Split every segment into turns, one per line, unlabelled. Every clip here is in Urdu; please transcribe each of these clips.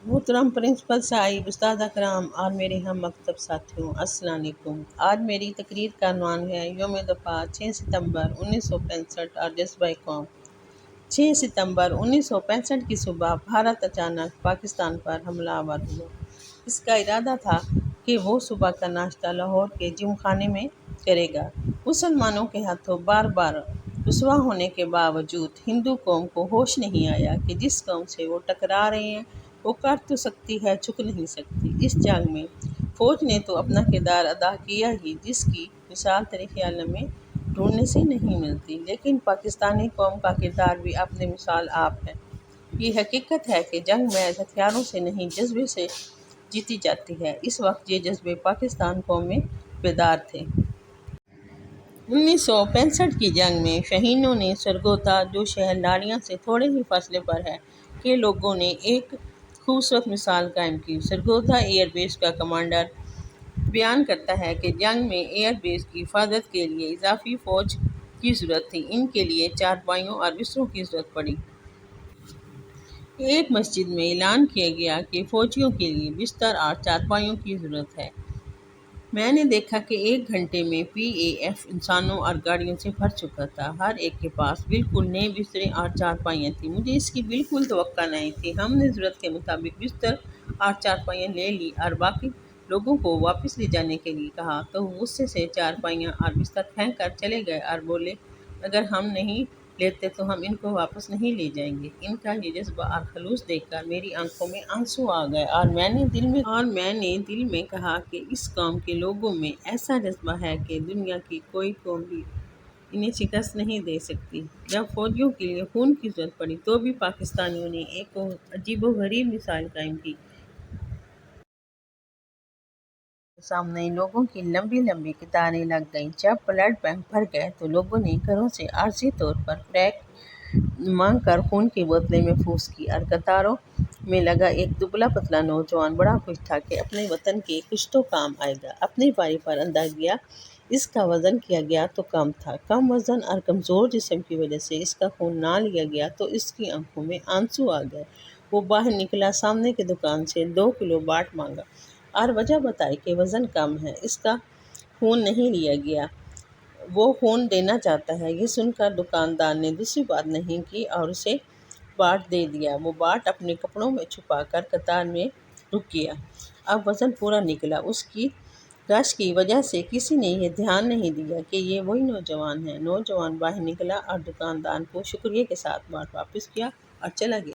محترم پرنسپل صاحب، استاد کرام اور میرے ہم مکتب ساتھیوں، السلام علیکم۔ آج میری تقریر کا عنوان ہے یوم دفاع 6 ستمبر 1965 اور جذبہ قوم۔ 6 ستمبر 1965 کی صبح بھارت اچانک پاکستان پر حملہ آور ہوا۔ اس کا ارادہ تھا کہ وہ صبح کا ناشتہ لاہور کے جم خانے میں کرے گا۔ مسلمانوں کے ہاتھوں بار بار رسوا ہونے کے باوجود ہندو قوم کو ہوش نہیں آیا کہ جس قوم سے وہ ٹکرا رہے ہیں وہ کر تو سکتی ہے، جھک نہیں سکتی۔ اس جنگ میں فوج نے تو اپنا کردار ادا کیا ہی، جس کی مثال تاریخ عالم میں ڈھونڈنے سے نہیں ملتی، لیکن پاکستانی قوم کا کردار بھی اپنی مثال آپ ہے۔ یہ حقیقت ہے کہ جنگ محض ہتھیاروں سے نہیں، جذبے سے جیتی جاتی ہے۔ اس وقت یہ جذبے پاکستان قوم میں بیدار تھے۔ 1965 کی جنگ میں شہینوں نے سرگودا، جو شہر لاڑیاں سے تھوڑے ہی فاصلے پر ہے، کے لوگوں نے ایک خوبصورت مثال قائم کی۔ سرگودا ایئر بیس کا کمانڈر بیان کرتا ہے کہ جنگ میں ایئر بیس کی حفاظت کے لیے اضافی فوج کی ضرورت تھی۔ ان کے لیے چارپائیوں اور بستروں کی ضرورت پڑی۔ ایک مسجد میں اعلان کیا گیا کہ فوجیوں کے لیے بستر اور چارپائیوں کی ضرورت ہے۔ میں نے دیکھا کہ 1 گھنٹے میں پی اے ایف انسانوں اور گاڑیوں سے بھر چکا تھا۔ ہر ایک کے پاس بالکل نئے بستریں اور چارپائیاں تھیں۔ مجھے اس کی بالکل توقع نہیں تھی۔ ہم نے ضرورت کے مطابق بستر اور چارپائیاں لے لی اور باقی لوگوں کو واپس لے جانے کے لیے کہا تو وہ غصے سے چارپائیاں اور بستر پھینک کر چلے گئے اور بولے، اگر ہم نہیں لیتے تو ہم ان کو واپس نہیں لے جائیں گے۔ ان کا یہ جذبہ اور خلوص دیکھ کر میری آنکھوں میں آنسو آ گئے اور میں نے دل میں کہا کہ اس قوم کے لوگوں میں ایسا جذبہ ہے کہ دنیا کی کوئی قوم بھی انہیں شکست نہیں دے سکتی۔ جب فوجیوں کے لیے خون کی ضرورت پڑی تو بھی پاکستانیوں نے ایک عجیب و غریب مثال قائم کی۔ سامنے لوگوں کی لمبی لمبی قطاریں لگ گئیں۔ جب بلڈ بینک بھر گئے تو لوگوں نے گھروں سے عارضی طور پر کریک مانگ کر خون کی بوتلیں محفوظ کی اور قطاروں میں لگا ایک دبلا پتلا نوجوان بڑا خوش تھا کہ اپنے وطن کے کچھ تو کام آئے گا۔ اپنی باری پر اندازہ اس کا وزن کیا گیا تو کم تھا۔ کم وزن اور کمزور جسم کی وجہ سے اس کا خون نہ لیا گیا تو اس کی آنکھوں میں آنسو آ گئے۔ وہ باہر نکلا، سامنے کی دکان سے 2 کلو باٹ مانگا اور وجہ بتائی کہ وزن کم ہے، اس کا خون نہیں لیا گیا، وہ خون دینا چاہتا ہے۔ یہ سن کر دکاندار نے دوسری بات نہیں کی اور اسے باٹ دے دیا۔ وہ باٹ اپنے کپڑوں میں چھپا کر قطار میں رک گیا۔ اب وزن پورا نکلا۔ اس کی رش کی وجہ سے کسی نے یہ دھیان نہیں دیا کہ یہ وہی نوجوان ہے۔ نوجوان باہر نکلا اور دکاندار کو شکریہ کے ساتھ باٹ واپس کیا اور چلا گیا۔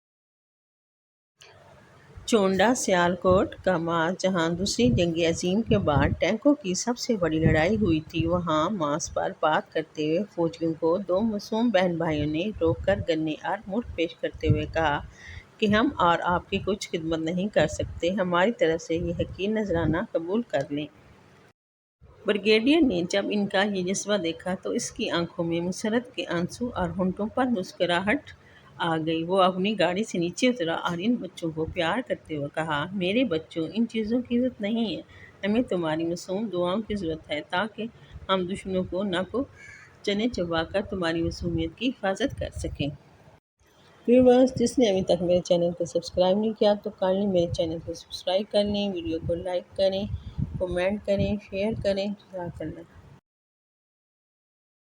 چونڈا سیالکوٹ کا مارچ، جہاں دوسری جنگ عظیم کے بعد ٹینکوں کی سب سے بڑی لڑائی ہوئی تھی، وہاں مارچ پر بات کرتے ہوئے فوجیوں کو 2 معصوم بہن بھائیوں نے روک کر گنے اور مٹھ پیش کرتے ہوئے کہا کہ ہم اور آپ کی کچھ خدمت نہیں کر سکتے، ہماری طرف سے یہ حقیر نذرانہ قبول کر لیں۔ بریگیڈیئر نے جب ان کا یہ جذبہ دیکھا تو اس کی آنکھوں میں مسرت کے آنسو اور ہونٹوں پر مسکراہٹ آ گئی۔ وہ اپنی گاڑی سے نیچے اترا اور ان بچوں کو پیار کرتے ہوئے کہا، میرے بچوں، ان چیزوں کی ضرورت نہیں ہے، ہمیں تمہاری معصوم دعاؤں کی ضرورت ہے تاکہ ہم دشمنوں کو ناک و چنے چبا کر تمہاری معصومیت کی حفاظت کر سکیں۔ ویورز، جس نے ابھی تک میرے چینل کو سبسکرائب نہیں کیا تو کائنڈلی میرے چینل کو سبسکرائب کر لیں، ویڈیو کو لائک کریں، کمنٹ کریں، شیئر کریں۔ جزاک اللہ۔